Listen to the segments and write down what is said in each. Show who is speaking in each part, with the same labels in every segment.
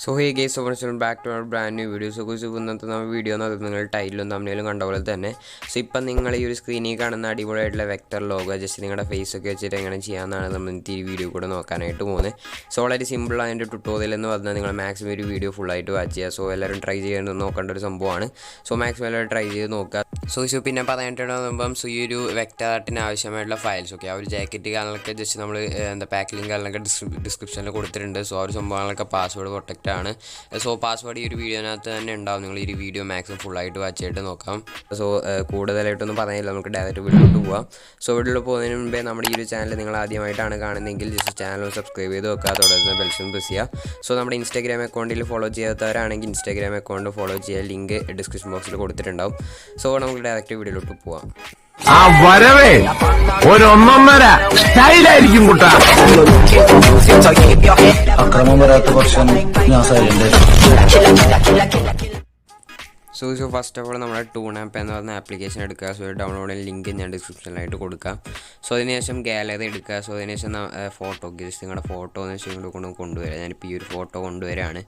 Speaker 1: So hey guys, so welcome back to our brand new video. So guys, ഇന്നത്തെ നമ്മുടെ video എന്ന് പറയുന്നത് നിങ്ങൾ ടൈറ്റിലും തമ്മിലും കണ്ട പോലെ തന്നെ ഇപ്പം നിങ്ങൾ ഈ ഒരു സ്ക്രീനിൽ കാണുന്ന അടിപൊളിയായിട്ടുള്ള വെക്ടർ ലോഗോ ജസ്റ്റ് നിങ്ങളുടെ ഫേസ് ഒക്കെ വെച്ചിട്ട് എങ്ങനെ ചെയ്യാമെന്നാണ് നമ്മൾ ഇന്നത്തെ ഈ വീഡിയോ കൂടെ നോക്കാനായിട്ട് പോകുന്നത്. സോ വളരെ സിമ്പിൾ അതിൻ്റെ ട്യൂട്ടോറിയൽ എന്ന് പറഞ്ഞാൽ നിങ്ങൾ മാക്സിമം ഒരു വീഡിയോ ഫുള്ളായിട്ട് വാച്ച് ചെയ്യുക. സോ എല്ലാവരും ട്രൈ ചെയ്യാൻ നോക്കേണ്ട ഒരു സംഭവമാണ്. സോ മാക്സിമം എല്ലാവരും ട്രൈ ചെയ്ത് നോക്കുക. സോ പിന്നെ പറയാനായിട്ടുണ്ടാകുമ്പം സോ ഈ ഒരു വെക്ടർ ആർട്ടിന് ആവശ്യമായിട്ടുള്ള ഫയൽസ് ഒക്കെ ആ ഒരു ജാക്കറ്റ് കാര്യങ്ങളൊക്കെ ജസ്റ്റ് നമ്മൾ പാക്കിംഗ് കാര്യങ്ങളൊക്കെ ഡിസ്ക്രിപ്ഷനിൽ കൊടുത്തിട്ടുണ്ട്. സോ ആ ഒരു സംഭവങ്ങളൊക്കെ പാസ്വേഡ് പ്രൊട്ടക്റ്റ് ആണ്. സോ പാസ്വേഡ് ഈ ഒരു വീഡിയോനകത്ത് തന്നെ ഉണ്ടാവും. നിങ്ങൾ ഈ ഒരു വീഡിയോ മാക്സിമം ഫുള്ളായിട്ട് വാച്ച് ചെയ്തിട്ട് നോക്കാം. സോ കൂടുതലായിട്ടൊന്നും പറയാനില്ല, നമുക്ക് ഡയറക്റ്റ് വീഡിയോയിലോട്ട് പോകാം. സോ വീഡിയോയിൽ പോകുന്നതിന് മുമ്പേ നമ്മുടെ ഈ ഒരു ചാനൽ നിങ്ങൾ ആദ്യമായിട്ടാണ് കാണുന്നതെങ്കിൽ ജസ്റ്റ് ചാനൽ സബ്സ്ക്രൈബ് ചെയ്ത് വെക്കുക, തുടർന്ന് ബെൽസും പ്രസ് ചെയ്യുക. സോ നമ്മുടെ ഇൻസ്റ്റാഗ്രാം അക്കൗണ്ടിൽ ഫോളോ ചെയ്യാത്തവരാണെങ്കിൽ ഇൻസ്റ്റാഗ്രാം അക്കൗണ്ട് ഫോളോ ചെയ്യുക, ലിങ്ക് ഡിസ്ക്രിപ്ഷൻ ബോക്സിൽ കൊടുത്തിട്ടുണ്ടാവും. സോ നമുക്ക് ഡയറക്റ്റ് വീഡിയോയിലോട്ട് പോകാം.
Speaker 2: ആ വരവേ ഒരൊന്നൊന്നര സ്റ്റൈലായിരിക്കും കുട്ടാ.
Speaker 3: അക്രമം വരാത്ത പക്ഷം ഞാൻ silent.
Speaker 1: So first of all നമ്മുടെ ടൂൺ ആപ്പ് എന്ന് പറഞ്ഞ ആപ്ലിക്കേഷൻ എടുക്കുക. സോ ഡൗൺലോഡിൽ ലിങ്ക് ഞാൻ ഡിസ്ക്രിപ്ഷനിലായിട്ട് കൊടുക്കാം. സോ അതിനുശേഷം ഗാലറി എടുക്കുക. സോ അതിനുശേഷം ഫോട്ടോ ജസ്റ്റ് നിങ്ങളുടെ ഫോട്ടോ എന്ന് വെച്ചാൽ ഇങ്ങോട്ട് കൊണ്ടുവരിക. ഞാനിപ്പോൾ ഈ ഒരു ഫോട്ടോ കൊണ്ടുവരികയാണ്.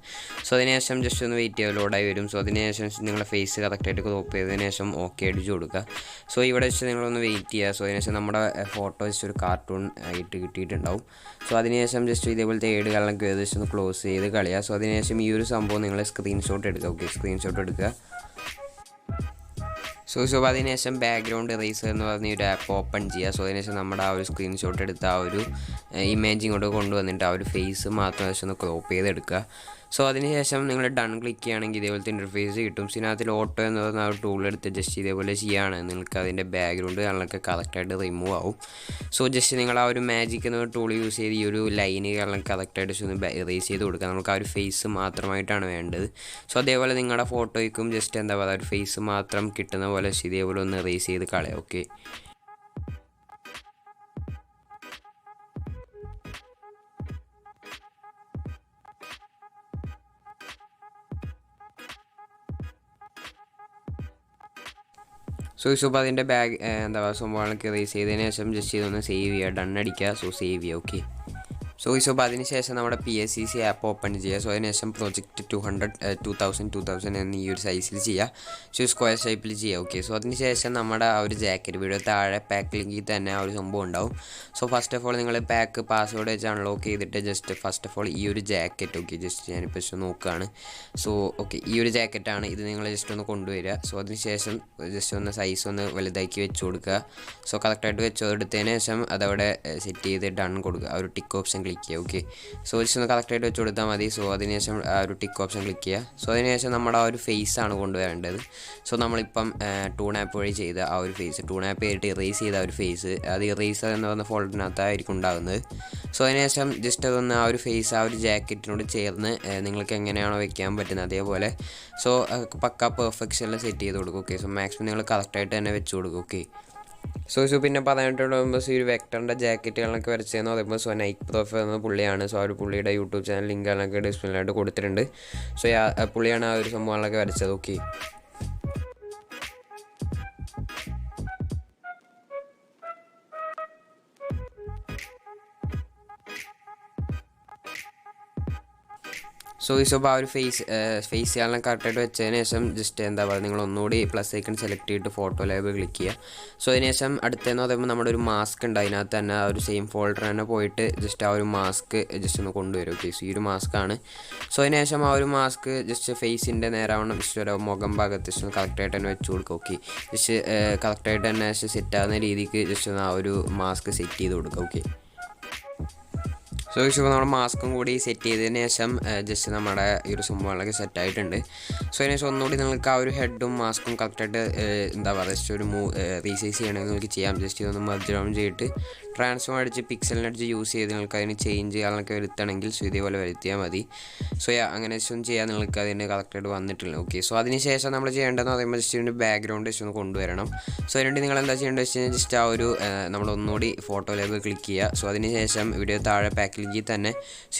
Speaker 1: സോ അതിനുശേഷം ജസ്റ്റ് ഒന്ന് വെയിറ്റ് ചെയ്യുക, ലോഡായി വരും. സോ അതിനുശേഷം നിങ്ങളുടെ ഫേസ് കറക്റ്റായിട്ട് ക്രോപ്പ് ചെയ്തതിന് ശേഷം ഓക്കെ അടിച്ച് കൊടുക്കുക. സോ ഇവിടെ വെച്ച് നിങ്ങളൊന്ന് വെയിറ്റ് ചെയ്യുക. സോ അതിനുശേഷം നമ്മുടെ ഫോട്ടോ ജസ്റ്റ് ഒരു കാർട്ടൂൺ ആയിട്ട് കിട്ടിയിട്ടുണ്ടാവും. സോ അതിനുശേഷം ജസ്റ്റ് ഇതേപോലത്തെ ഏടുകളൊക്കെ ജസ്റ്റ് ഒന്ന് ക്ലോസ് ചെയ്ത് കളയുക. സോ അതിനുശേഷം ഈ ഒരു സംഭവം നിങ്ങൾ സ്ക്രീൻഷോട്ട് എടുക്കുക. ഓക്കെ, സ്ക്രീൻഷോട്ട് എടുക്കുക. സോ അതിനുശേഷം ബാക്ക്ഗ്രൗണ്ട് ഇറേസർ എന്ന് പറഞ്ഞ ഒരു ആപ്പ് ഓപ്പൺ ചെയ്യുക. സോ അതിനുശേഷം നമ്മുടെ ആ ഒരു സ്ക്രീൻഷോട്ട് എടുത്ത് ആ ഒരു ഇമേജ് ഇങ്ങോട്ട് കൊണ്ടുവന്നിട്ട് ആ ഒരു ഫേസ് മാത്രം വെച്ച് ഒന്ന് ക്രോപ്പ് ചെയ്തെടുക്കുക. സോ അതിനുശേഷം നിങ്ങൾ ഡൺ ക്ലിക്ക് ചെയ്യുകയാണെങ്കിൽ ഇതേപോലത്തെ ഇൻ്റർഫേസ് കിട്ടും. സോ ഇതിനകത്തിൽ ഓട്ടോ എന്ന് പറഞ്ഞ ആ ഒരു ടൂൾ എടുത്ത് ജസ്റ്റ് ഇതേപോലെ ചെയ്യുകയാണ് നിങ്ങൾക്ക് അതിൻ്റെ ബാക്ക്ഗ്രൗണ്ട് കാര്യങ്ങളൊക്കെ കറക്റ്റായിട്ട് റിമൂവ് ആവും. സോ ജസ്റ്റ് നിങ്ങൾ ആ ഒരു മാജിക് എന്ന ടൂൾ യൂസ് ചെയ്ത് ഈ ഒരു ലൈന് കാരണം കറക്റ്റായിട്ട് ഒന്ന് ഇറേസ് ചെയ്ത് കൊടുക്കുക. നമുക്ക് ആ ഒരു ഫേസ് മാത്രമായിട്ടാണ് വേണ്ടത്. സോ അതേപോലെ നിങ്ങളുടെ ഫോട്ടോയ്ക്കും ജസ്റ്റ് എന്താ പറയുക ഒരു ഫേസ് മാത്രം കിട്ടുന്ന പോലെ ഇതേപോലെ ഒന്ന് ഇറേസ് ചെയ്ത് കളയാം. ഓക്കെ, സോ അതിൻ്റെ എന്താ പറയുക സംഭവങ്ങളൊക്കെ ഇറേസ് ചെയ്തതിന് ശേഷം ജസ്റ്റ് ഇതൊന്ന് സേവ് ചെയ്യുക, ഡൺ അടിക്കുക. സോ സേവ് ചെയ്യുക. ഓക്കെ, സോ അതിന് ശേഷം നമ്മുടെ PSCC ആപ്പ് ഓപ്പൺ ചെയ്യുക. സോ അതിനുശേഷം പ്രോജക്റ്റ് 2000 എന്ന് ഈ ഒരു സൈസിൽ ചെയ്യുക. സോ സ്ക്വയർ ഷേപ്പിൽ ചെയ്യുക. ഓക്കെ, സോ അതിന് ശേഷം നമ്മുടെ ആ ഒരു ജാക്കറ്റ് വീഡിയോ താഴെ പാക്ക് ലിങ്കിൽ തന്നെ ആ ഒരു സംഭവം ഉണ്ടാവും. സോ ഫസ്റ്റ് ഓഫ് ഓൾ നിങ്ങൾ പാക്ക് പാസ്വേഡ് വെച്ച് അൺലോക്ക് ചെയ്തിട്ട് ജസ്റ്റ് ഫസ്റ്റ് ഓഫ് ഓൾ ഈ ഒരു ജാക്കറ്റ് ഓക്കെ ജസ്റ്റ് ഞാനിപ്പോൾ ജസ്റ്റ് നോക്കുകയാണ്. സോ ഓക്കെ, ഈ ഒരു ജാക്കറ്റാണ് ഇത്. നിങ്ങൾ ജസ്റ്റ് ഒന്ന് കൊണ്ടുവരിക. സോ അതിന് ശേഷം ജസ്റ്റ് ഒന്ന് സൈസ് ഒന്ന് വലുതാക്കി വെച്ച് കൊടുക്കുക. സോ കറക്റ്റായിട്ട് വെച്ചെടുത്തതിന് ശേഷം അതവിടെ സെറ്റ് ചെയ്ത് ഡൺ കൊടുക്കുക. ആ ഒരു ടിക്ക് ഓപ്ഷൻ ക്ലിക്ക് ചെയ്യുക. ഓക്കെ, സോ ജസ്റ്റ് ഒന്ന് കറക്റ്റായിട്ട് വെച്ച് കൊടുത്താൽ മതി. സോ അതിനുശേഷം ആ ഒരു ടിക്ക് ഓപ്ഷൻ ക്ലിക്ക് ചെയ്യുക. സോ അതിനുശേഷം നമ്മുടെ ആ ഒരു ഫേസ് ആണ് കൊണ്ടുവരേണ്ടത്. സോ നമ്മളിപ്പം ടൂൺ ആപ്പ് വഴി ചെയ്ത ആ ഒരു ഫേസ്, ടൂൺ ആപ്പ് ചെയ്തിട്ട് ഇറേസ് ചെയ്ത ആ ഒരു ഫേസ്, അത് ഇറേസർ എന്ന് പറഞ്ഞ ഫോൾഡറിനകത്തായിരിക്കും ഉണ്ടാകുന്നത്. സോ അതിനുശേഷം ജസ്റ്റ് അതൊന്ന് ആ ഒരു ഫേസ് ആ ഒരു ജാക്കറ്റിനോട് ചേർന്ന് നിങ്ങൾക്ക് എങ്ങനെയാണോ വെക്കാൻ പറ്റുന്നത് അതേപോലെ സോ പക്ക പെർഫെക്ഷനിൽ സെറ്റ് ചെയ്ത് കൊടുക്കും. ഓക്കെ, സോ മാക്സിമം നിങ്ങൾ കറക്റ്റായിട്ട് തന്നെ വെച്ച് കൊടുക്കും. ഓക്കെ, സോ പിന്നെ പറയാനായിട്ടുള്ള ഈ ഒരു വെക്ടറിൻ്റെ ജാക്കറ്റുകളൊക്കെ വരച്ചതെന്ന് പറയുമ്പോൾ സോ നൈക്ക് പ്രോഫ് എന്ന പുള്ളിയാണ്. സോ ആ ഒരു പുള്ളിയുടെ യൂട്യൂബ് ചാനൽ ലിങ്കുകളൊക്കെ ഡിസ്പ്ലേയിലായിട്ട് കൊടുത്തിട്ടുണ്ട്. സോ പുള്ളിയാണ് ആ ഒരു സംഭവങ്ങളൊക്കെ വരച്ചത്. ഓക്കെ, സോ ആ ഒരു ഫേസ് ചെയ്യാനെല്ലാം കറക്റ്റായിട്ട് വെച്ചതിന് ശേഷം ജസ്റ്റ് എന്താ പറയുക നിങ്ങൾ ഒന്നുകൂടി പ്ലസ് ഐക്കൺ സെലക്ട് ചെയ്തിട്ട് ഫോട്ടോ ലാബ് ക്ലിക്ക് ചെയ്യുക. സോ അതിനുശേഷം അടുത്തെന്ന് പറയുമ്പോൾ നമ്മുടെ ഒരു മാസ്ക് ഉണ്ട്, അതിനകത്ത് തന്നെ ആ ഒരു സെയിം ഫോൾഡർ തന്നെ പോയിട്ട് ജസ്റ്റ് ആ ഒരു മാസ്ക് ജസ്റ്റ് ഒന്ന് കൊണ്ടുവരും. ഓക്കെ, സോ ഈ ഒരു മാസ്കാണ്. സോ അതിനുശേഷം ആ ഒരു മാസ്ക് ജസ്റ്റ് ഫേസിൻ്റെ നേരാവണ്ണം ജസ്റ്റ് ഒരു മുഖം ഭാഗത്ത് ജസ്റ്റ് കറക്റ്റായിട്ട് തന്നെ വെച്ച് കൊടുക്കുക. ഓക്കെ, ജസ്റ്റ് കറക്റ്റായിട്ട് തന്നെ സെറ്റ് ആകുന്ന രീതിക്ക് ജസ്റ്റ് ഒന്ന് ആ ഒരു മാസ്ക് സെറ്റ് ചെയ്ത് കൊടുക്കുക. ഓക്കെ, സോ നമ്മുടെ മാസ്കും കൂടി സെറ്റ് ചെയ്തതിന് ശേഷം ജസ്റ്റ് നമ്മുടെ ഈ ഒരു സംഭവങ്ങളൊക്കെ സെറ്റായിട്ടുണ്ട്. സോ അതിനുശേഷം ഒന്നുകൂടി നിങ്ങൾക്ക് ആ ഒരു ഹെഡും മാസ്കും കറക്റ്റായിട്ട് എന്താ പറയുക ജസ്റ്റ് ഒരു റീസൈസ് ചെയ്യണമെങ്കിൽ നിങ്ങൾക്ക് ചെയ്യാം. ജസ്റ്റ് ഇതൊന്ന് മെർജ് ഡൗൺ ചെയ്തിട്ട് ട്രാൻസ്ഫോം അടിച്ച് പിക്സലിനടിച്ച് യൂസ് ചെയ്ത് നിങ്ങൾക്ക് അതിന് ചേഞ്ച് ചെയ്യാനൊക്കെ വരുത്തണമെങ്കിൽ സോ ഇതേപോലെ വരുത്തിയാൽ മതി. സോ അങ്ങനെ ജസ്റ്റ് ചെയ്യാൻ നിങ്ങൾക്ക് അതിന് കറക്റ്റായിട്ട് വന്നിട്ടില്ല. ഓക്കെ, സോ അതിന് ശേഷം നമ്മൾ ചെയ്യേണ്ടതെന്ന് പറയുമ്പോൾ ജസ്റ്റ് ഇതിൻ്റെ ബാക്ക്ഗ്രൗണ്ട് ജസ്റ്റ് ഒന്ന് കൊണ്ടുവരണം. സോ അതിനുവേണ്ടി നിങ്ങൾ എന്താ ചെയ്യേണ്ടത് വെച്ച് കഴിഞ്ഞാൽ ജസ്റ്റ് ആ ഒരു നമ്മളൊന്നുകൂടി ഫോട്ടോ ലാബ് ക്ലിക്ക് ചെയ്യുക. സോ അതിന് ശേഷം വീഡിയോ താഴെ പാക്കിൽ തന്നെ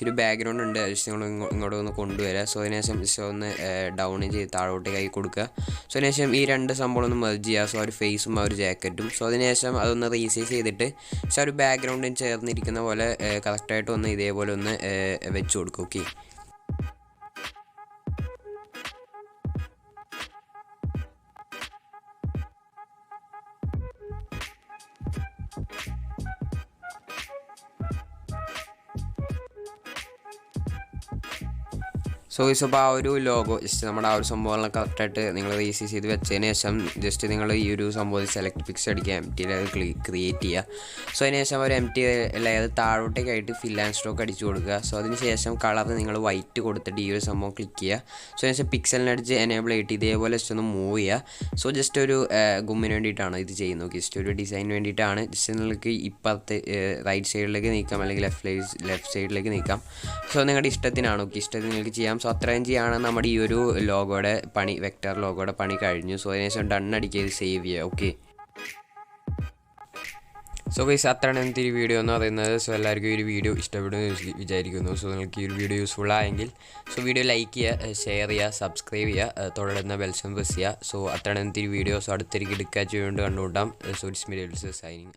Speaker 1: ഒരു ബാക്ക്ഗ്രൗണ്ട് ഉണ്ട്, ജസ്റ്റ് നിങ്ങൾ ഇങ്ങോട്ട് ഒന്ന് കൊണ്ടുവരിക. സോ അതിനുശേഷം ജസ്റ്റ് ഒന്ന് ഡൗൺ ചെയ്ത് താഴോട്ട് കൈ കൊടുക്കുക. സോ അതിനുശേഷം ഈ രണ്ട് സംഭവം ഒന്ന് മെർജ് ചെയ്യുക. സോ ഒരു ഫേസും ആ ഒരു ജാക്കറ്റും. സോ അതിനുശേഷം അതൊന്ന് റീസൈസ് ചെയ്തിട്ട് പക്ഷേ ഒരു ബാക്ക്ഗ്രൗണ്ടിന് ചേർന്നിരിക്കുന്ന പോലെ കറക്റ്റായിട്ട് ഒന്ന് ഇതേപോലെ ഒന്ന് വെച്ച് കൊടുക്കും. ഓക്കെ, സോ ഇപ്പോൾ ആ ഒരു ലോഗോ ജസ്റ്റ് നമ്മുടെ ആ ഒരു സംഭവങ്ങളൊക്കെ കറക്റ്റായിട്ട് നിങ്ങൾ റീസൈസ് ചെയ്ത് വെച്ചതിന് ശേഷം ജസ്റ്റ് നിങ്ങൾ ഈ ഒരു സംഭവം സെലക്ട് പിക്സ് അടിക്കുക, എം ടി ലെയർ ക്രിയേറ്റ് ചെയ്യുക. സോ അതിന് ശേഷം ഒരു എം ടി ലെയർ താഴോട്ടേക്കായിട്ട് ഫിൽ ആൻഡ് സ്ട്രോക്ക് അടിച്ചു കൊടുക്കുക. സോ അതിന് ശേഷം കളർ നിങ്ങൾ വൈറ്റ് കൊടുത്തിട്ട് ഈ ഒരു സംഭവം ക്ലിക്ക് ചെയ്യുക. സോ അതിന് ശേഷം പിക്സലിനടിച്ച് എനേബിൾ ചെയ്തിട്ട് ഇതേപോലെ ജസ്റ്റ് ഒന്ന് മൂവ് ചെയ്യുക. സോ ജസ്റ്റ് ഒരു ഗുമ്മിന് വേണ്ടിയിട്ടാണ് ഇത് ചെയ്യുന്നത്. ജസ്റ്റ് ഒരു ഡിസൈൻ വേണ്ടിയിട്ടാണ്. ജസ്റ്റ് നിങ്ങൾക്ക് ഇപ്പുറത്ത് റൈറ്റ് സൈഡിലേക്ക് നീക്കാം, അല്ലെങ്കിൽ ലെഫ്റ്റ് സൈഡിലേക്ക് നീക്കാം. സോ നിങ്ങളുടെ ഇഷ്ടത്തിനാണ്. ഇഷ്ടത്തിന് നിങ്ങൾക്ക് ചെയ്യാം. സോ അത്രയും ചെയ്യാണ് നമ്മുടെ ഈ ഒരു ലോഗോയുടെ പണി, വെക്ടർ ലോഗോയുടെ പണി കഴിഞ്ഞു. സോ അതിനുശേഷം ഡൺ അടിക്കുക, സേവ് ചെയ്യുക. ഓക്കെ, സോ ഗൈസ് അത്രയാണ് ഇന്നത്തെ ഈ വീഡിയോ എന്ന് പറയുന്നത്. സോ എല്ലാവർക്കും ഈ ഒരു വീഡിയോ ഇഷ്ടപ്പെടുമെന്ന് വിചാരിക്കുന്നു. സോ നിങ്ങൾക്ക് ഈ ഒരു വീഡിയോ യൂസ്ഫുൾ ആയെങ്കിൽ സോ വീഡിയോ ലൈക്ക് ചെയ്യുക, ഷെയർ ചെയ്യുക, സബ്സ്ക്രൈബ് ചെയ്യുക, തുടരുന്ന ബെൽസം പ്രസ് ചെയ്യുക. സോ അത്രയാണ് ഇന്നത്തെ ഈ വീഡിയോ. സോ അടുത്തൊരു കിടക്കാഴ്ച കൊണ്ട് കണ്ടുകൂട്ടാം. So it's me signing.